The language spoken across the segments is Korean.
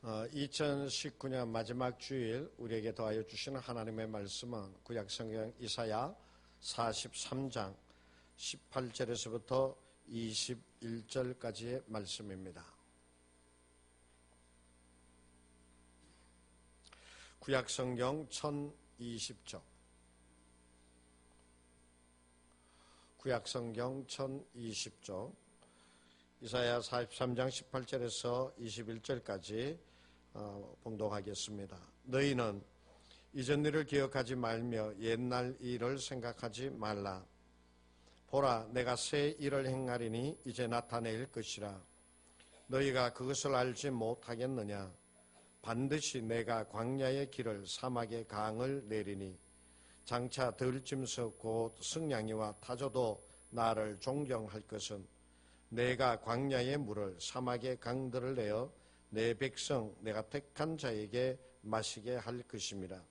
2019년 마지막 주일 우리에게 더하여 주시는 하나님의 말씀은 구약성경 이사야 43장 18절에서부터 21절까지의 말씀입니다. 구약성경 1020쪽, 구약성경 1020쪽, 이사야 43장 18절에서 21절까지 봉독하겠습니다. 너희는 이전 일을 기억하지 말며 옛날 일을 생각하지 말라. 보라, 내가 새 일을 행하리니 이제 나타낼 것이라. 너희가 그것을 알지 못하겠느냐? 반드시 내가 광야의 길을 사막의 강을 내리니 장차 들짐승 곧 승냥이와 타조도 나를 존경할 것은 내가 광야의 물을 사막의 강들을 내어 내 백성 내가 택한 자에게 마시게 할 것입니다.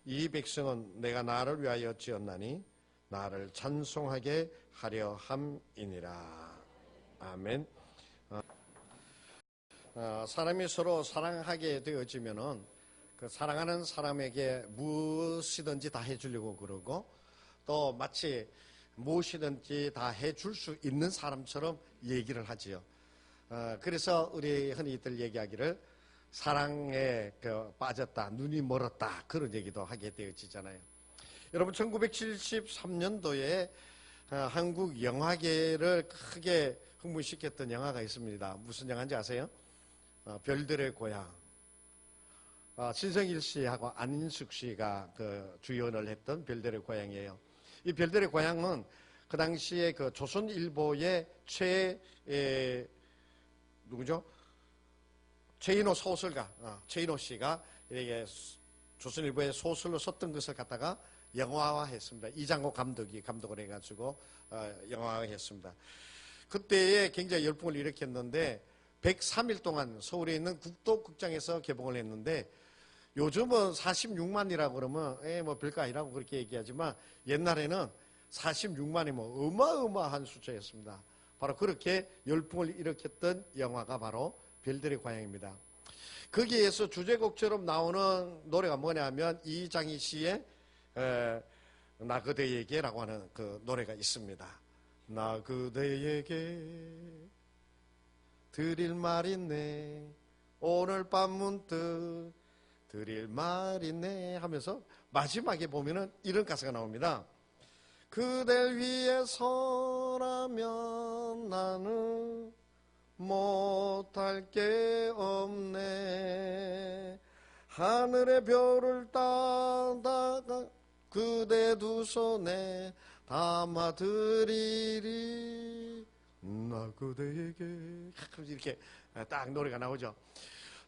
이 백성은 내가 나를 위하여 지었나니 나를 찬송하게 하려 함이니라. 아멘. 사람이 서로 사랑하게 되어지면은 그 사랑하는 사람에게 무엇이든지 다 해주려고 그러고 또 마치 무엇이든지 다 해줄 수 있는 사람처럼 얘기를 하지요. 그래서 우리 흔히들 얘기하기를 사랑에 빠졌다, 눈이 멀었다, 그런 얘기도 하게 되어지잖아요. 여러분, 1973년도에 한국 영화계를 크게 흥분시켰던 영화가 있습니다. 무슨 영화인지 아세요? 별들의 고향. 신성일 씨하고 안인숙 씨가 그 주연을 했던 별들의 고향이에요. 이 별들의 고향은 그 당시에 그 조선일보의 누구죠? 최인호 소설가, 최인호 씨가 이게 조선일보에 소설로 썼던 것을 갖다가 영화화했습니다. 이장호 감독이 감독을 해가지고 영화화했습니다. 그때에 굉장히 열풍을 일으켰는데 103일 동안 서울에 있는 국도극장에서 개봉을 했는데 요즘은 46만이라고 그러면 뭐 별거 아니라고 그렇게 얘기하지만 옛날에는 46만이 뭐 어마어마한 숫자였습니다. 바로 그렇게 열풍을 일으켰던 영화가 바로 별들의 고향입니다. 거기에서 주제곡처럼 나오는 노래가 뭐냐면 이장희 씨의 나 그대에게라고 하는 그 노래가 있습니다. 나 그대에게 드릴 말 있네, 오늘 밤 문득 드릴 말 있네 하면서 마지막에 보면은 이런 가사가 나옵니다. 그댈 위해서라면 나는 못할 게 없네. 하늘의 별을 따다가 그대 두 손에 담아드리리 나 그대에게. 이렇게 딱 노래가 나오죠.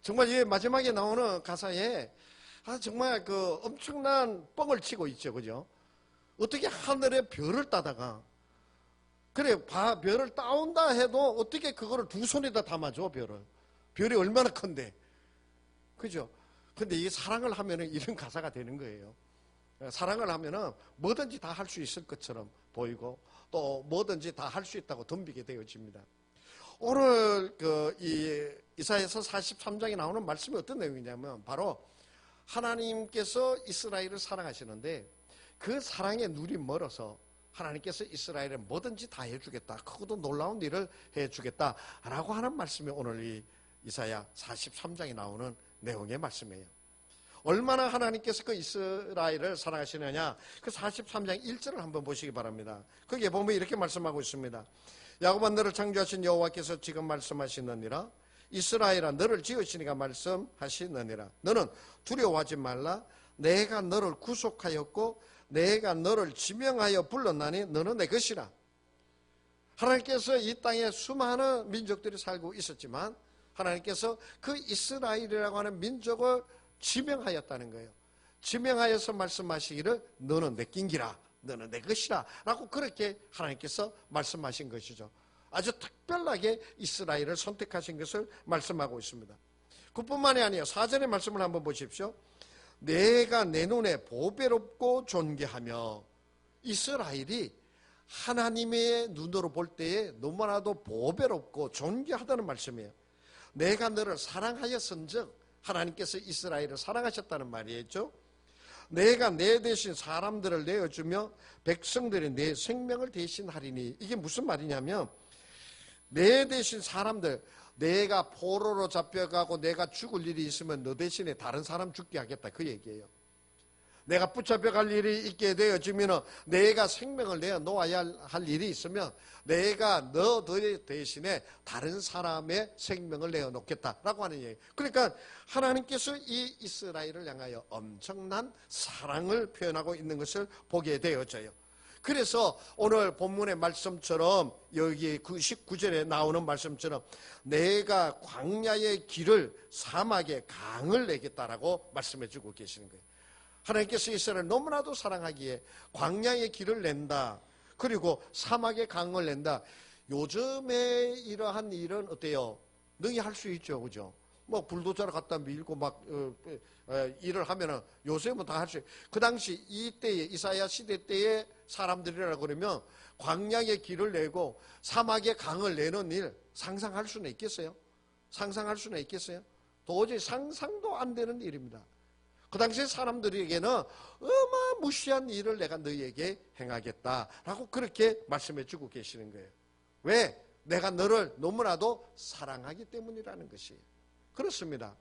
정말 이 마지막에 나오는 가사에 정말 그 엄청난 뻥을 치고 있죠. 그죠? 어떻게 하늘의 별을 따다가, 그래, 별을 따온다 해도 어떻게 그거를 두 손에다 담아줘, 별이 얼마나 큰데. 그죠? 근데 이 사랑을 하면은 이런 가사가 되는 거예요. 사랑을 하면은 뭐든지 다 할 수 있을 것처럼 보이고 또 뭐든지 다 할 수 있다고 덤비게 되어집니다. 오늘 이사야서 43장에 나오는 말씀이 어떤 내용이냐면 바로 하나님께서 이스라엘을 사랑하시는데 그 사랑의 눈이 멀어서 하나님께서 이스라엘에 뭐든지 다 해주겠다, 크고도 놀라운 일을 해주겠다라고 하는 말씀이 오늘 이 이사야 43장에 나오는 내용의 말씀이에요. 얼마나 하나님께서 그 이스라엘을 사랑하시느냐, 그 43장 1절을 한번 보시기 바랍니다. 거기에 보면 이렇게 말씀하고 있습니다. 야곱아, 너를 창조하신 여호와께서 지금 말씀하시느니라. 이스라엘아, 너를 지으시니까 말씀하시느니라. 너는 두려워하지 말라. 내가 너를 구속하였고 내가 너를 지명하여 불렀나니 너는 내 것이라. 하나님께서 이 땅에 수많은 민족들이 살고 있었지만 하나님께서 그 이스라엘이라고 하는 민족을 지명하였다는 거예요. 지명하여서 말씀하시기를 너는 내 낀기라, 너는 내 것이라 라고 그렇게 하나님께서 말씀하신 것이죠. 아주 특별하게 이스라엘을 선택하신 것을 말씀하고 있습니다. 그뿐만이 아니에요. 4절의 말씀을 한번 보십시오. 내가 내 눈에 보배롭고 존귀하며. 이스라엘이 하나님의 눈으로 볼 때에 너무나도 보배롭고 존귀하다는 말씀이에요. 내가 너를 사랑하였은즉, 하나님께서 이스라엘을 사랑하셨다는 말이죠. 내가 내 대신 사람들을 내어주며 백성들이 내 생명을 대신하리니. 이게 무슨 말이냐면, 내 대신 사람들, 내가 포로로 잡혀가고 내가 죽을 일이 있으면 너 대신에 다른 사람 죽게 하겠다, 그 얘기예요. 내가 붙잡혀갈 일이 있게 되어지면 내가 생명을 내어놓아야 할 일이 있으면 내가 너 대신에 다른 사람의 생명을 내어놓겠다라고 하는 얘기예요. 그러니까 하나님께서 이 이스라엘을 향하여 엄청난 사랑을 표현하고 있는 것을 보게 되어져요. 그래서 오늘 본문의 말씀처럼, 여기 19절에 나오는 말씀처럼 내가 광야의 길을, 사막의 강을 내겠다라고 말씀해 주고 계시는 거예요. 하나님께서 이스라엘을 너무나도 사랑하기에 광야의 길을 낸다, 그리고 사막의 강을 낸다. 요즘에 이러한 일은 어때요? 능히 할 수 있죠, 그죠? 뭐 불도저를 갖다 밀고 막 일을 하면은 요새는 다 할 수 있어요. 그 당시 이때에, 이사야 시대 때의 사람들이라 그러면 광야의 길을 내고 사막의 강을 내는 일 상상할 수는 있겠어요? 상상할 수는 있겠어요? 도저히 상상도 안 되는 일입니다. 그 당시 사람들에게는 어마무시한 일을 내가 너희에게 행하겠다라고 그렇게 말씀해 주고 계시는 거예요. 왜? 내가 너를 너무나도 사랑하기 때문이라는 것이에요. 그렇습니다.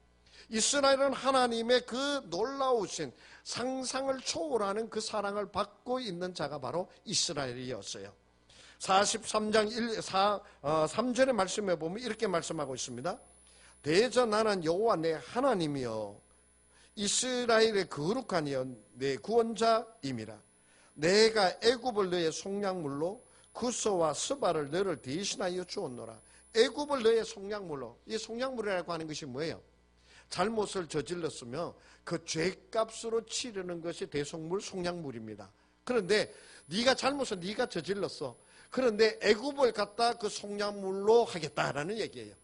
이스라엘은 하나님의 그 놀라우신 상상을 초월하는 그 사랑을 받고 있는 자가 바로 이스라엘이었어요. 43장 3절의 말씀에 보면 이렇게 말씀하고 있습니다. 대저 나는 여호와 내 하나님이여 이스라엘의 거룩한 이여 내 구원자임이라. 내가 애굽을 너의 속량물로 구스와 스바를 너를 대신하여 주었노라. 애굽을 너의 속량물로, 이 속량물이라고 하는 것이 뭐예요? 잘못을 저질렀으면 그 죄값으로 치르는 것이 대속물, 속량물입니다. 그런데 네가 잘못을 네가 저질렀어. 그런데 애굽을 갖다 그 속량물로 하겠다라는 얘기예요.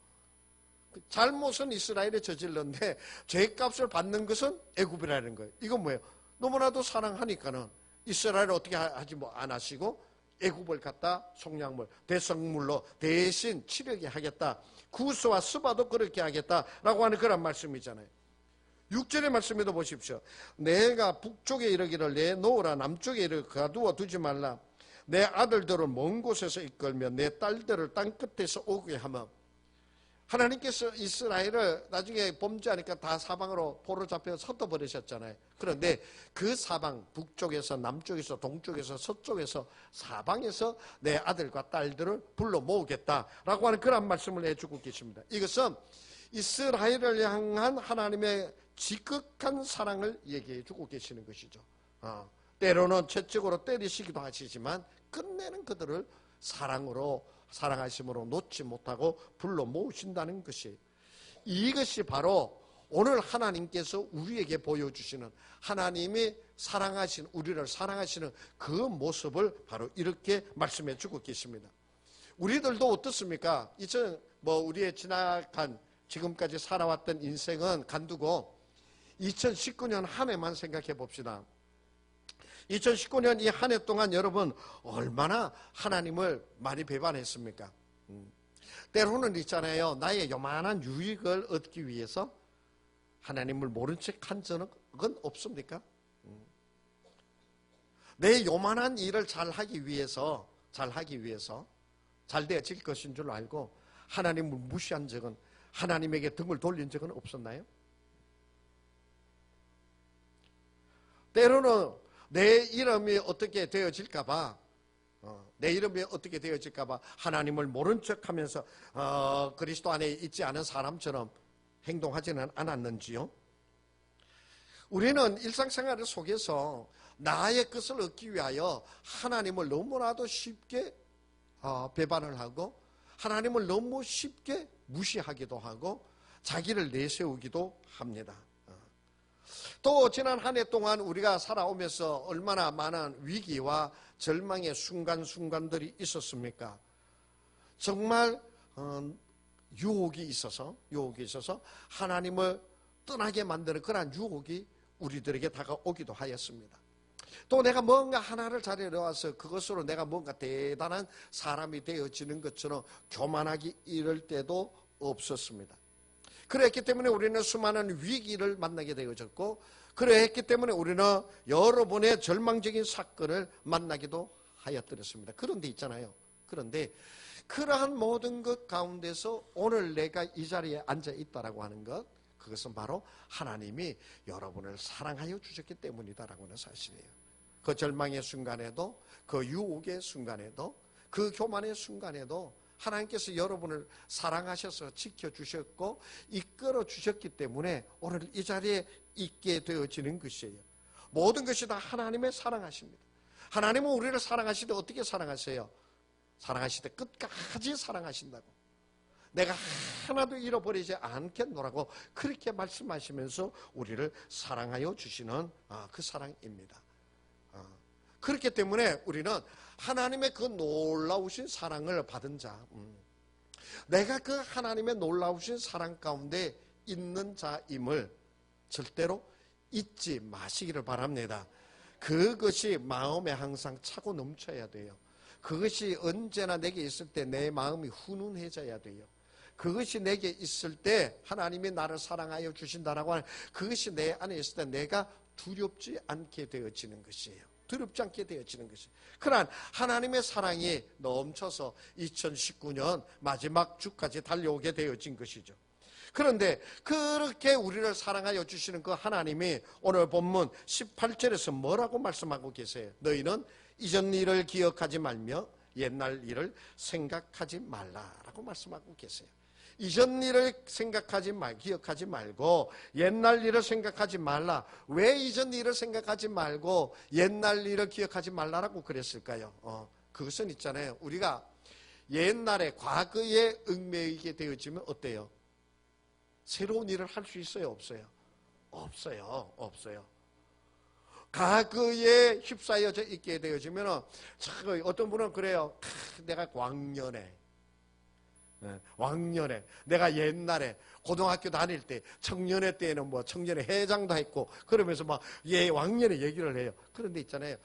잘못은 이스라엘에 저질렀는데 죄값을 받는 것은 애굽이라는 거예요. 이건 뭐예요? 너무나도 사랑하니까는 이스라엘을 어떻게 하지 안 하시고 애굽을 갖다 속량물, 대성물로 대신 치르게 하겠다. 구스와 스바도 그렇게 하겠다라고 하는 그런 말씀이잖아요. 6절의 말씀에도 보십시오. 내가 북쪽에 이르기를 내놓으라, 남쪽에 이르기를 가두어 두지 말라. 내 아들들을 먼 곳에서 이끌며 내 딸들을 땅 끝에서 오게 하며. 하나님께서 이스라엘을 나중에 범죄하니까 다 사방으로 포로 잡혀서 흩어버리셨잖아요. 그런데 그 사방, 북쪽에서 남쪽에서 동쪽에서 서쪽에서 사방에서 내 아들과 딸들을 불러 모으겠다라고 하는 그런 말씀을 해주고 계십니다. 이것은 이스라엘을 향한 하나님의 지극한 사랑을 얘기해 주고 계시는 것이죠. 때로는 채찍으로 때리시기도 하시지만 끝내는 그들을 사랑하심으로 놓지 못하고 불러 모으신다는 것이에요. 이것이 바로 오늘 하나님께서 우리에게 보여주시는, 하나님이 우리를 사랑하시는 그 모습을 바로 이렇게 말씀해 주고 계십니다. 우리들도 어떻습니까? 우리의 지나간 지금까지 살아왔던 인생은 간두고 2019년 한 해만 생각해 봅시다. 2019년 이 한 해 동안 여러분 얼마나 하나님을 많이 배반했습니까? 때로는 있잖아요. 나의 요만한 유익을 얻기 위해서 하나님을 모른 척 한 적은 없습니까? 내 요만한 일을 잘하기 위해서 잘 되어질 것인 줄 알고 하나님을 무시한 적은, 하나님에게 등을 돌린 적은 없었나요? 때로는 내 이름이 어떻게 되어질까봐 하나님을 모른 척하면서 그리스도 안에 있지 않은 사람처럼 행동하지는 않았는지요? 우리는 일상생활 속에서 나의 것을 얻기 위하여 하나님을 너무나도 쉽게 배반을 하고 하나님을 너무 쉽게 무시하기도 하고 자기를 내세우기도 합니다. 또 지난 한 해 동안 우리가 살아오면서 얼마나 많은 위기와 절망의 순간들이 있었습니까? 정말 유혹이 있어서 하나님을 떠나게 만드는 그런 유혹이 우리들에게 다가오기도 하였습니다. 또 내가 뭔가 하나를 잘해놓아서 그것으로 내가 뭔가 대단한 사람이 되어지는 것처럼 교만하기 이를 때도 없었습니다. 그랬기 때문에 우리는 수많은 위기를 만나게 되어졌고, 그랬기 때문에 우리는 여러 번의 절망적인 사건을 만나기도 하였더랬습니다. 그런데 있잖아요. 그런데 그러한 모든 것 가운데서 오늘 내가 이 자리에 앉아 있다라고 하는 것, 그것은 바로 하나님이 여러분을 사랑하여 주셨기 때문이다라고 하는 사실이에요. 그 절망의 순간에도, 그 유혹의 순간에도, 그 교만의 순간에도 하나님께서 여러분을 사랑하셔서 지켜주셨고 이끌어 주셨기 때문에 오늘 이 자리에 있게 되어지는 것이에요. 모든 것이 다 하나님의 사랑하십니다. 하나님은 우리를 사랑하실 때 어떻게 사랑하세요? 사랑하실 때 끝까지 사랑하신다고. 내가 하나도 잃어버리지 않겠노라고 그렇게 말씀하시면서 우리를 사랑하여 주시는 그 사랑입니다. 그렇기 때문에 우리는 하나님의 그 놀라우신 사랑을 받은 자, 내가 그 하나님의 놀라우신 사랑 가운데 있는 자임을 절대로 잊지 마시기를 바랍니다. 그것이 마음에 항상 차고 넘쳐야 돼요. 그것이 언제나 내게 있을 때 내 마음이 훈훈해져야 돼요. 그것이 내게 있을 때 하나님이 나를 사랑하여 주신다라고 하는 그것이 내 안에 있을 때 내가 두렵지 않게 되어지는 것이에요. 두렵지 않게 되어지는 것이에요. 그러한 하나님의 사랑이 넘쳐서 2019년 마지막 주까지 달려오게 되어진 것이죠. 그런데 그렇게 우리를 사랑하여 주시는 그 하나님이 오늘 본문 18절에서 뭐라고 말씀하고 계세요? 너희는 이전 일을 기억하지 말며 옛날 일을 생각하지 말라라고 말씀하고 계세요. 이전 일을 기억하지 말고 옛날 일을 생각하지 말라. 왜 이전 일을 생각하지 말고 옛날 일을 기억하지 말라라고 그랬을까요? 그것은 있잖아요. 우리가 옛날에 과거에 얽매이게 되어지면 어때요? 새로운 일을 할 수 있어요? 없어요? 없어요. 과거에 휩싸여져 있게 되어지면 어떤 분은 그래요. 내가 왕년에 내가 옛날에 고등학교 다닐 때 청년회 때에는 뭐 청년회 회장도 했고 그러면서 막 왕년에 얘기를 해요. 그런데 있잖아요.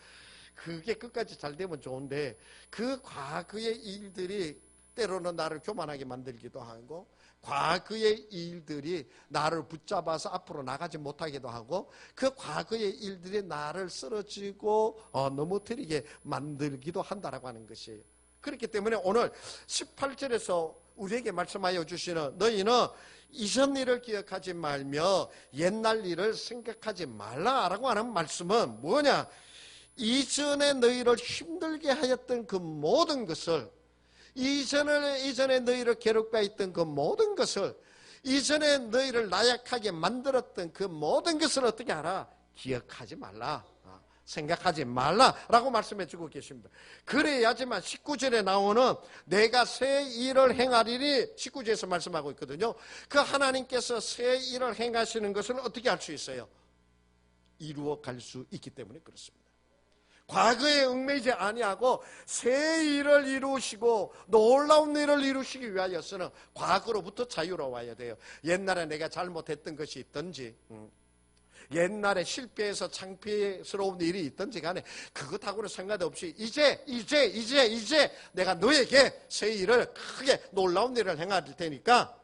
그게 끝까지 잘 되면 좋은데 그 과거의 일들이 때로는 나를 교만하게 만들기도 하고 과거의 일들이 나를 붙잡아서 앞으로 나가지 못하기도 하고 그 과거의 일들이 나를 쓰러지고 넘어뜨리게 만들기도 한다라고 하는 것이에요. 그렇기 때문에 오늘 18절에서 우리에게 말씀하여 주시는 너희는 이전 일을 기억하지 말며 옛날 일을 생각하지 말라라고 하는 말씀은 뭐냐? 이전에 너희를 힘들게 하였던 그 모든 것을 이전에 너희를 괴롭게 했던 그 모든 것을 이전에 너희를 나약하게 만들었던 그 모든 것을 어떻게 하라? 기억하지 말라. 생각하지 말라라고 말씀해 주고 계십니다. 그래야지만 19절에 나오는 내가 새 일을 행하리니 19절에서 말씀하고 있거든요. 그 하나님께서 새 일을 행하시는 것을 어떻게 할 수 있어요? 이루어 갈 수 있기 때문에 그렇습니다. 과거에 얽매이지 아니하고 새 일을 이루시고 놀라운 일을 이루시기 위하여서는 과거로부터 자유로워야 돼요. 옛날에 내가 잘못했던 것이 있든지 옛날에 실패해서 창피스러운 일이 있든지 간에 그것하고는 상관없이 이제 내가 너에게 새 일을 크게 놀라운 일을 행할 테니까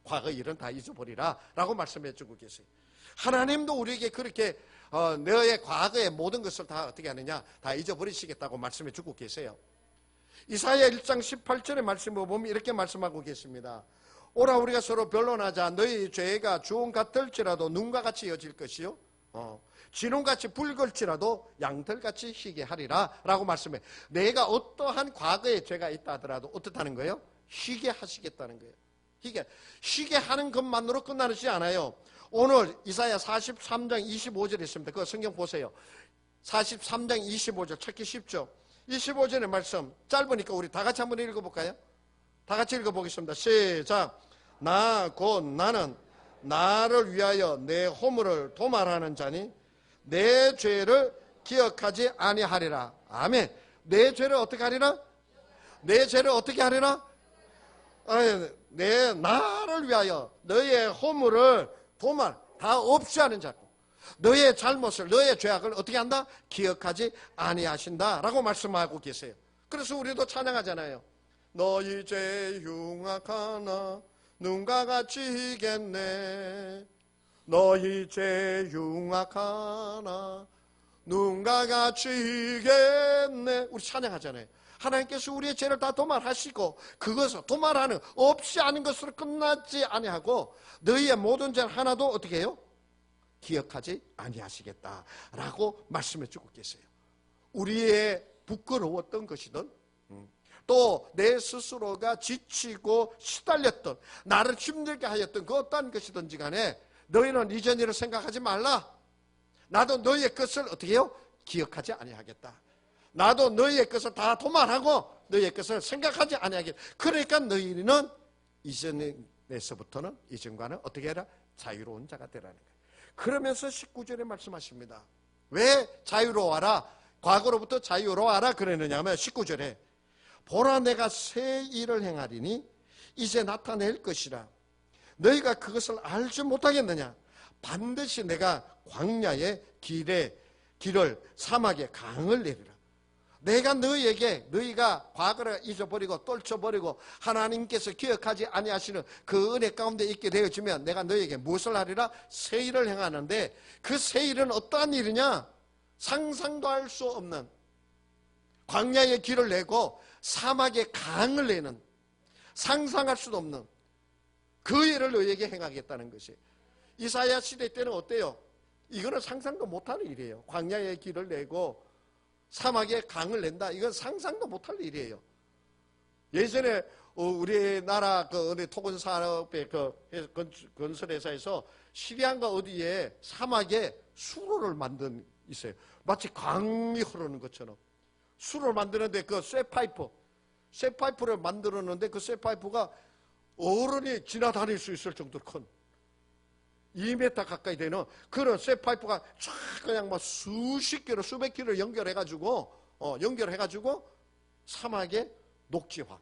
과거 일은 다 잊어버리라 라고 말씀해 주고 계세요. 하나님도 우리에게 그렇게 너의 과거의 모든 것을 다 어떻게 하느냐? 다 잊어버리시겠다고 말씀해 주고 계세요. 이사야 1장 18절의 말씀을 보면 이렇게 말씀하고 계십니다. 오라 우리가 서로 변론하자. 너희 죄가 주홍 같을지라도 눈과 같이 여질 것이요 진홍같이 붉을지라도 양털같이 희게 하리라 라고 말씀해. 내가 어떠한 과거의 죄가 있다 하더라도 어떻다는 거예요? 희게 하시겠다는 거예요. 희게 하는 것만으로 끝나지 않아요. 오늘 이사야 43장 25절에 있습니다. 그 성경 보세요. 43장 25절 찾기 쉽죠? 25절의 말씀 짧으니까 우리 다 같이 한번 읽어볼까요? 다 같이 읽어보겠습니다. 시작. 나 곧 나는 나를 위하여 내 허물을 도말하는 자니 내 죄를 기억하지 아니하리라. 아멘. 내 죄를 어떻게 하리라? 내 죄를 어떻게 하리라? 내 나를 위하여 너의 허물을 도말 다 없이 하는 자고 너의 잘못을 너의 죄악을 어떻게 한다? 기억하지 아니하신다라고 말씀하고 계세요. 그래서 우리도 찬양하잖아요. 너희 죄 흉악하나 눈과 같이겠네. 너희 죄 융악하나 눈과 같이겠네. 우리 찬양하잖아요. 하나님께서 우리의 죄를 다 도말하시고 그것을 도말하는 없이 아닌 것으로 끝나지 아니하고 너희의 모든 죄를 하나도 어떻게 해요? 기억하지 아니하시겠다라고 말씀해 주고 계세요. 우리의 부끄러웠던 것이든 또 내 스스로가 지치고 시달렸던 나를 힘들게 하였던 그 어떠한 것이든지 간에 너희는 이전 일을 생각하지 말라. 나도 너희의 것을 어떻게 해요? 기억하지 아니하겠다. 나도 너희의 것을 다 도말하고 너희의 것을 생각하지 아니하겠다. 그러니까 너희는 이전에서부터는 이전과는 어떻게 해라? 자유로운 자가 되라는 거예요. 그러면서 19절에 말씀하십니다. 왜 자유로워라? 과거로부터 자유로워라 그러느냐 하면 19절에 보라 내가 새 일을 행하리니 이제 나타낼 것이라. 너희가 그것을 알지 못하겠느냐? 반드시 내가 광야의 길을 사막에 강을 내리라. 내가 너희에게 너희가 과거를 잊어버리고 떨쳐버리고 하나님께서 기억하지 아니하시는 그 은혜 가운데 있게 되어지면 내가 너희에게 무엇을 하리라? 새 일을 행하는데 그 새 일은 어떠한 일이냐? 상상도 할 수 없는 광야의 길을 내고 사막에 강을 내는 상상할 수도 없는 그 일을 너희에게 행하겠다는 것이. 이사야 시대 때는 어때요? 이거는 상상도 못하는 일이에요. 광야의 길을 내고 사막에 강을 낸다. 이건 상상도 못할 일이에요. 예전에 우리나라 우리 토건산업의 건설회사에서 시리안가 어디에 사막에 수로를 만든 있어요. 마치 강이 흐르는 것처럼 수로를 만드는데 그 쇠파이프를 만들었는데 그 쇠파이프가 어른이 지나다닐 수 있을 정도로 큰 2m 가까이 되는 그런 쇠파이프가 쫙 그냥 막 수십 킬로 수백 킬로 연결해가지고 사막에 녹지화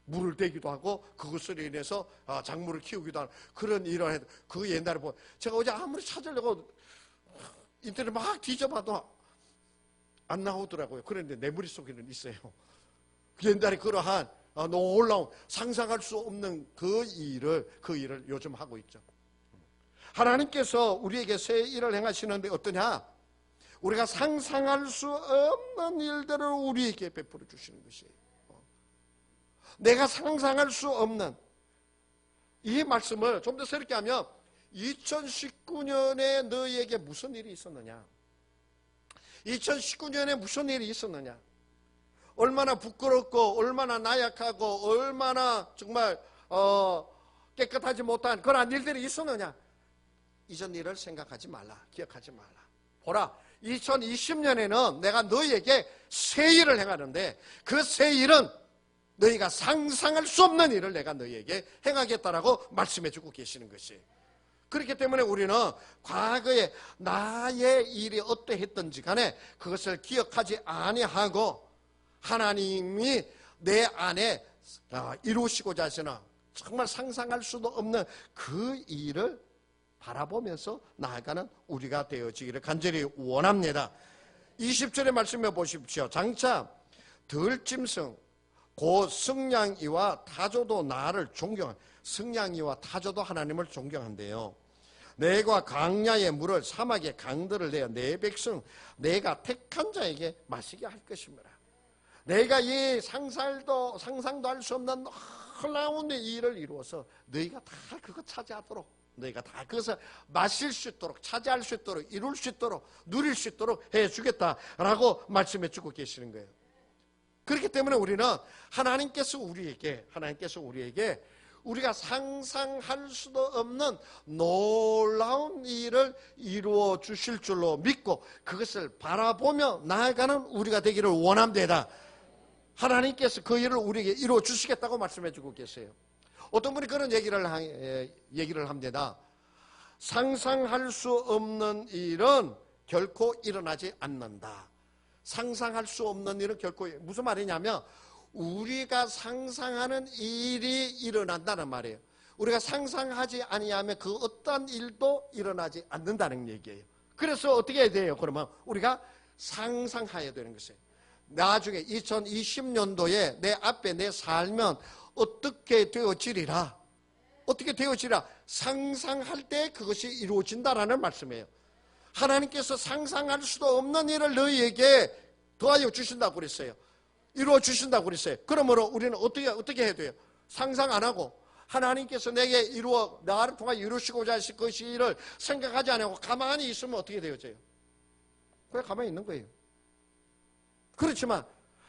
물을 대기도 하고 그것으로 인해서 작물을 키우기도 하는 그런 일을 해도 그 옛날에 제가 어제 아무리 찾으려고 인터넷 막 뒤져봐도 안 나오더라고요. 그런데 내 머릿속에는 있어요. 옛날에 그러한 놀라운 상상할 수 없는 그 일을 요즘 하고 있죠. 하나님께서 우리에게 새 일을 행하시는데 어떠냐? 우리가 상상할 수 없는 일들을 우리에게 베풀어 주시는 것이에요. 내가 상상할 수 없는 이 말씀을 좀 더 새롭게 하면 2019년에 너희에게 무슨 일이 있었느냐? 2019년에 무슨 일이 있었느냐? 얼마나 부끄럽고 얼마나 나약하고 얼마나 정말 깨끗하지 못한 그런 일들이 있었느냐? 이전 일을 생각하지 말라. 기억하지 말라. 보라 2020년에는 내가 너희에게 새 일을 행하는데 그 새 일은 너희가 상상할 수 없는 일을 내가 너희에게 행하겠다라고 말씀해 주고 계시는 것이에요. 그렇기 때문에 우리는 과거에 나의 일이 어떠했던지 간에 그것을 기억하지 아니하고 하나님이 내 안에 이루시고자 하시는 정말 상상할 수도 없는 그 일을 바라보면서 나아가는 우리가 되어지기를 간절히 원합니다. 20절의 말씀해 보십시오. 장차 들짐승 곧 승냥이와 타조도 나를 존경한. 승냥이와 타조도 하나님을 존경한대요. 내가 광야의 물을 사막의 강들을 내어 내 백성 내가 택한 자에게 마시게 할 것입니다. 내가 이 상상도 할 수 없는 놀라운 일을 이루어서 너희가 다 그거 차지하도록 너희가 다 그것을 마실 수 있도록 차지할 수 있도록 이룰 수 있도록 누릴 수 있도록 해주겠다라고 말씀해 주고 계시는 거예요. 그렇기 때문에 우리는 하나님께서 우리에게 우리가 상상할 수도 없는 놀라운 일을 이루어 주실 줄로 믿고 그것을 바라보며 나아가는 우리가 되기를 원합니다. 하나님께서 그 일을 우리에게 이루어 주시겠다고 말씀해 주고 계세요. 어떤 분이 그런 얘기를 합니다. 상상할 수 없는 일은 결코 일어나지 않는다. 상상할 수 없는 일은 결코 무슨 말이냐면 우리가 상상하는 일이 일어난다는 말이에요. 우리가 상상하지 아니하면 그 어떤 일도 일어나지 않는다는 얘기예요. 그래서 어떻게 해야 돼요? 그러면 우리가 상상해야 되는 것이에요. 나중에 2020년도에 내 앞에 내 살면 어떻게 되어지리라. 어떻게 되어지라? 상상할 때 그것이 이루어진다라는 말씀이에요. 하나님께서 상상할 수도 없는 일을 너희에게 더하여 주신다고 그랬어요. 이루어 주신다고 그랬어요. 그러므로 우리는 어떻게 해야 돼요? 상상 안 하고 하나님께서 내게 나를 통하여 이루시고자 하실 것이를 생각하지 않고 가만히 있으면 어떻게 되어져요? 그냥 가만히 있는 거예요. 그렇지만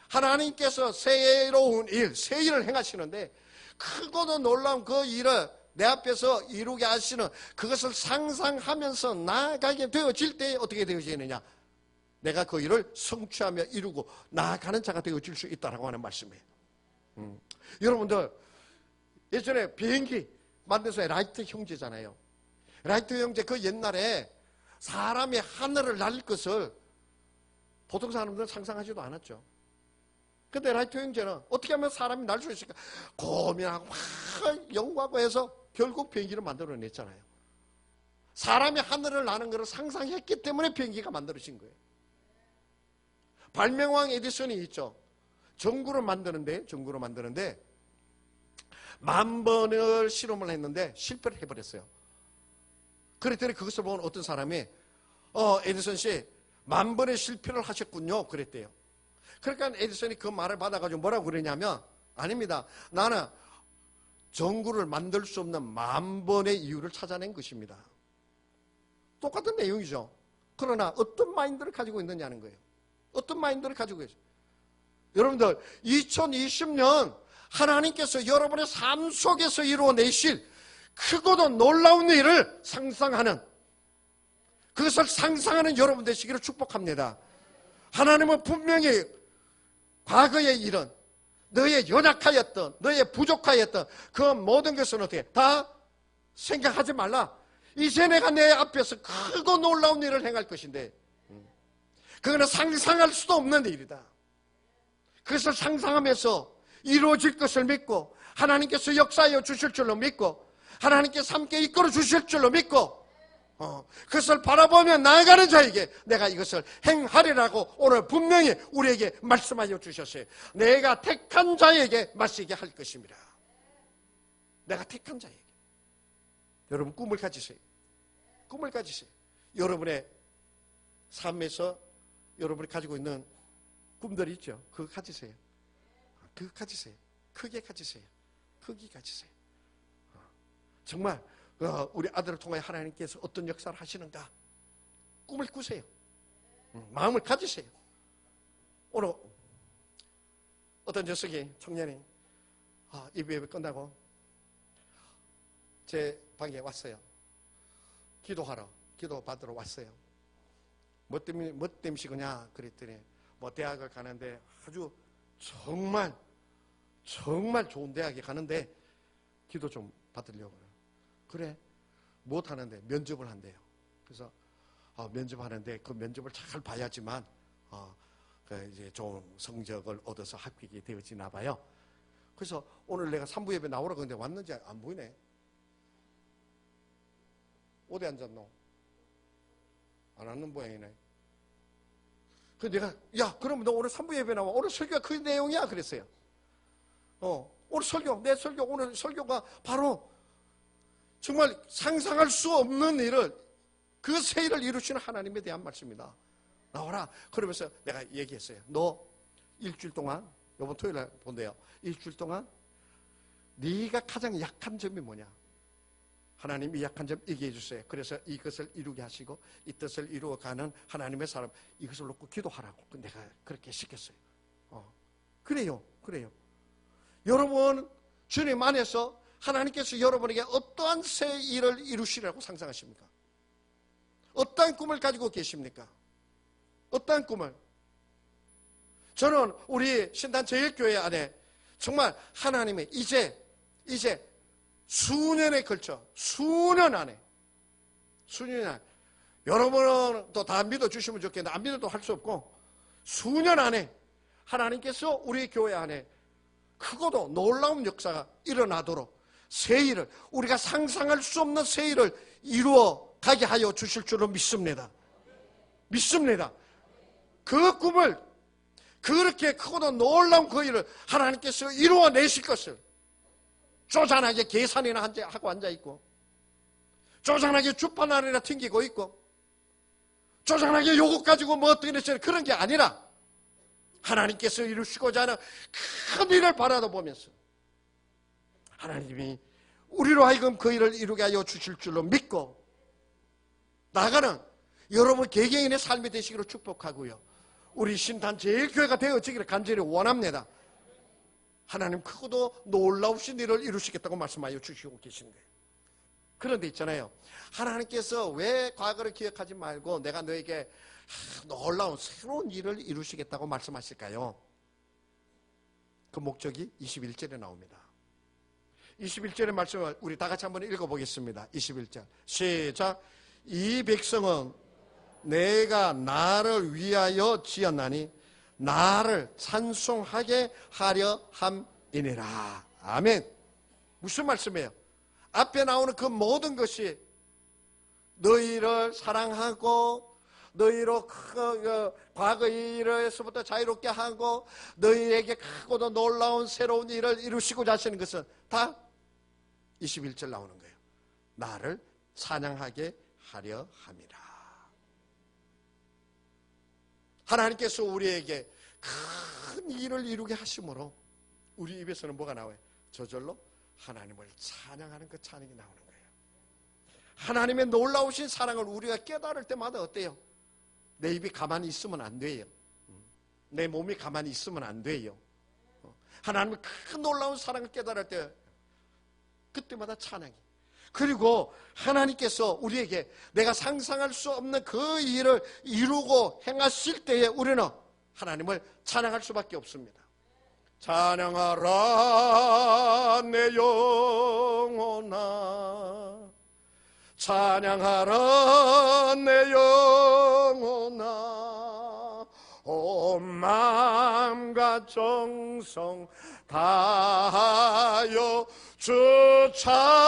하나님께서 새로운 일, 새 일을 행하시는데 크고도 놀라운 그 일을 내 앞에서 이루게 하시는 그것을 상상하면서 나아가게 되어질 때 어떻게 되어지느냐? 내가 그 일을 성취하며 이루고 나아가는 자가 되어질 수 있다라고 하는 말씀이에요. 여러분들 예전에 비행기 만들어서 라이트 형제잖아요. 라이트 형제 그 옛날에 사람이 하늘을 날 것을 보통 사람들은 상상하지도 않았죠. 근데 라이트 형제는 어떻게 하면 사람이 날 수 있을까 고민하고 막 연구하고 해서 결국 비행기를 만들어냈잖아요. 사람이 하늘을 나는 것을 상상했기 때문에 비행기가 만들어진 거예요. 발명왕 에디슨이 있죠. 전구를 만드는데 10,000번을 실험을 했는데 실패를 해버렸어요. 그랬더니 그것을 본 어떤 사람이 에디슨 씨 10,000번의 실패를 하셨군요 그랬대요. 그러니까 에디슨이 그 말을 받아가지고 뭐라고 그러냐면 아닙니다. 나는 전구를 만들 수 없는 10,000번의 이유를 찾아낸 것입니다. 똑같은 내용이죠. 그러나 어떤 마인드를 가지고 있느냐는 거예요. 어떤 마인드를 가지고 있어요. 여러분들 2020년 하나님께서 여러분의 삶 속에서 이루어내실 크고도 놀라운 일을 상상하는 그것을 상상하는 여러분 되시기를 축복합니다. 하나님은 분명히 과거의 일은 너의 연약하였던 너의 부족하였던 그 모든 것은 어떻게 다 생각하지 말라. 이제 내가 내 앞에서 크고 놀라운 일을 행할 것인데 그거는 상상할 수도 없는 일이다. 그것을 상상하면서 이루어질 것을 믿고 하나님께서 역사하여 주실 줄로 믿고 하나님께서 함께 이끌어 주실 줄로 믿고 그것을 바라보며 나아가는 자에게 내가 이것을 행하리라고 오늘 분명히 우리에게 말씀하여 주셨어요. 내가 택한 자에게 마시게 할 것입니다. 내가 택한 자에게. 여러분 꿈을 가지세요. 꿈을 가지세요. 여러분의 삶에서 여러분이 가지고 있는 꿈들이 있죠. 그거 가지세요. 그거 가지세요. 크게 가지세요. 크게 가지세요. 정말 우리 아들을 통하여 하나님께서 어떤 역사를 하시는가 꿈을 꾸세요. 마음을 가지세요. 오늘 어떤 녀석이 청년이 예배 끝나고 제 방에 왔어요. 기도하러 기도 받으러 왔어요. 뭐 때문에 그냐 그랬더니 뭐 대학을 가는데 아주 정말 좋은 대학에 가는데 기도 좀 받으려고 그래 못하는데 면접을 한대요. 그래서 면접하는데 그 면접을 잘 봐야지만 이제 좋은 성적을 얻어서 합격이 되어지나 봐요. 그래서 오늘 내가 3부 예배 나오라고 했는데 왔는지 안 보이네. 어디 앉았노? 안 앉는 모양이네. 그래서 내가 야 그러면 너 오늘 3부 예배 나와. 오늘 설교가 그 내용이야 그랬어요. 오늘 설교 내 설교 오늘 설교가 바로 정말 상상할 수 없는 일을 그 새 일을 이루시는 하나님에 대한 말씀이다. 나와라. 그러면서 내가 얘기했어요. 너 일주일 동안 이번 토요일에 본대요. 일주일 동안 네가 가장 약한 점이 뭐냐? 하나님이 약한 점 얘기해 주세요. 그래서 이것을 이루게 하시고 이 뜻을 이루어가는 하나님의 사람 이것을 놓고 기도하라고 내가 그렇게 시켰어요. 그래요. 여러분 주님 안에서 하나님께서 여러분에게 어떠한 새 일을 이루시라고 상상하십니까? 어떠한 꿈을 가지고 계십니까? 어떠한 꿈을? 저는 우리 신단제일교회 안에 정말 하나님의 이제 수년에 걸쳐 수년 안에 여러분은 또 다 믿어주시면 좋겠는데 안 믿어도 할 수 없고 수년 안에 하나님께서 우리 교회 안에 크고도 놀라운 역사가 일어나도록 새 일을 우리가 상상할 수 없는 새 일을 이루어 가게 하여 주실 줄로 믿습니다. 그 꿈을 그렇게 크고도 놀라운 그 일을 하나님께서 이루어내실 것을 쪼잔하게 계산이나 하고 앉아있고, 쪼잔하게 주판알이나 튕기고 있고, 쪼잔하게 요것 가지고 뭐 어떻게 됐어요, 그런 게 아니라 하나님께서 이루시고자 하는 큰 일을 바라보면서 하나님이 우리로 하여금 그 일을 이루게 하여 주실 줄로 믿고 나아가는 여러분 개개인의 삶이 되시기를 축복하고요, 우리 신탄 제일교회가 되어지기를 간절히 원합니다. 하나님 크고도 놀라우신 일을 이루시겠다고 말씀하여 주시고 계신 거예요. 그런데 있잖아요, 하나님께서 왜 과거를 기억하지 말고 내가 너에게 놀라운 새로운 일을 이루시겠다고 말씀하실까요? 그 목적이 21절에 나옵니다. 21절의 말씀을 우리 다 같이 한번 읽어보겠습니다. 21절 시작. 이 백성은 내가 나를 위하여 지었나니 나를 찬송하게 하려 함이니라. 아멘. 무슨 말씀이에요? 앞에 나오는 그 모든 것이 너희를 사랑하고 너희로 과거의 일에서부터 자유롭게 하고 너희에게 크고도 놀라운 새로운 일을 이루시고자 하시는 것은 다 21절 나오는 거예요. 나를 찬양하게 하려 함이라. 하나님께서 우리에게 큰 일을 이루게 하심으로 우리 입에서는 뭐가 나와요? 저절로 하나님을 찬양하는 그 찬양이 나오는 거예요. 하나님의 놀라우신 사랑을 우리가 깨달을 때마다 어때요? 내 입이 가만히 있으면 안 돼요. 내 몸이 가만히 있으면 안 돼요. 하나님의 큰 놀라운 사랑을 깨달을 때 그때마다 찬양이. 그리고 하나님께서 우리에게 내가 상상할 수 없는 그 일을 이루고 행하실 때에 우리는 하나님을 찬양할 수밖에 없습니다. 찬양하라 내 영혼아, 찬양하라 내 영혼아, 온 마음과 정성 다하여 주 찬양하라.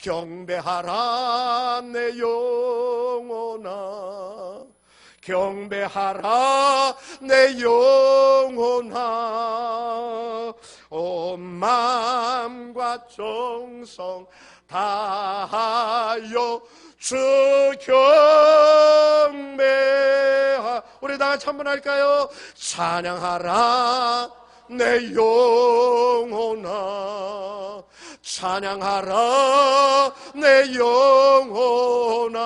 경배하라 내 영혼아, 경배하라 내 영혼아, 온 마음과 정성 다하여 주 경배하. 우리 다 같이 한번 할까요? 찬양하라 내 영혼아, 찬양하라 내 영혼아,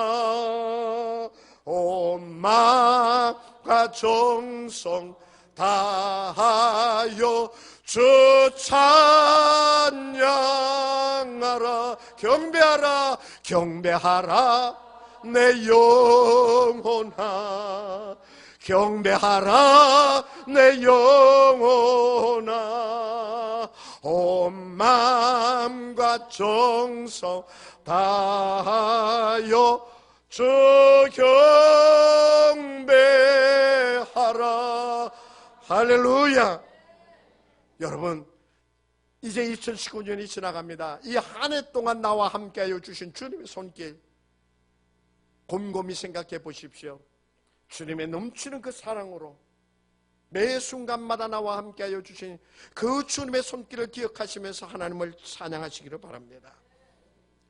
온 마음과 정성 다하여 주 찬양하라. 경배하라, 경배하라 내 영혼아, 경배하라 내 영혼아, 온 마음과 정성 다하여 주 경배하라. 할렐루야. 여러분, 이제 2019년이 지나갑니다. 이 한 해 동안 나와 함께하여 주신 주님의 손길 곰곰이 생각해 보십시오. 주님의 넘치는 그 사랑으로 매 순간마다 나와 함께하여 주신 그 주님의 손길을 기억하시면서 하나님을 찬양하시기를 바랍니다.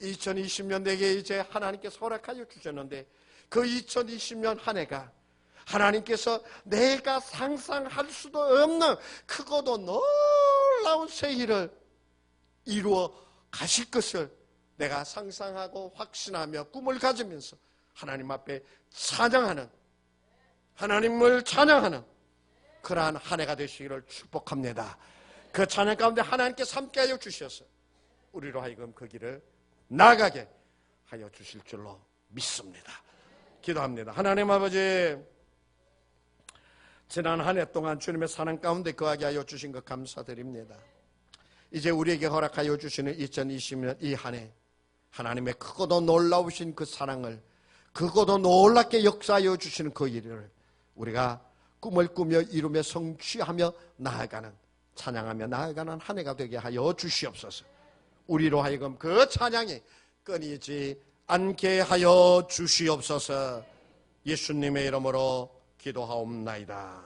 2020년 내게 이제 하나님께서 허락하여 주셨는데 그 2020년 한 해가 하나님께서 내가 상상할 수도 없는 크고도 놀라운 새 일을 이루어 가실 것을 내가 상상하고 확신하며 꿈을 가지면서 하나님 앞에 찬양하는, 하나님을 찬양하는 그러한 한 해가 되시기를 축복합니다. 그 찬양 가운데 하나님께서 함께하여 주셔서 우리로 하여금 그 길을 나가게 하여 주실 줄로 믿습니다. 기도합니다. 하나님 아버지, 지난 한 해 동안 주님의 사랑 가운데 거하게 하여 주신 것 감사드립니다. 이제 우리에게 허락하여 주시는 2020년 이 한 해 하나님의 크고도 놀라우신 그 사랑을, 크고도 놀랍게 역사하여 주시는 그 일을 우리가 꿈을 꾸며 이루며 성취하며 나아가는, 찬양하며 나아가는 한 해가 되게 하여 주시옵소서. 우리로 하여금 그 찬양이 끊이지 않게 하여 주시옵소서. 예수님의 이름으로 기도하옵나이다.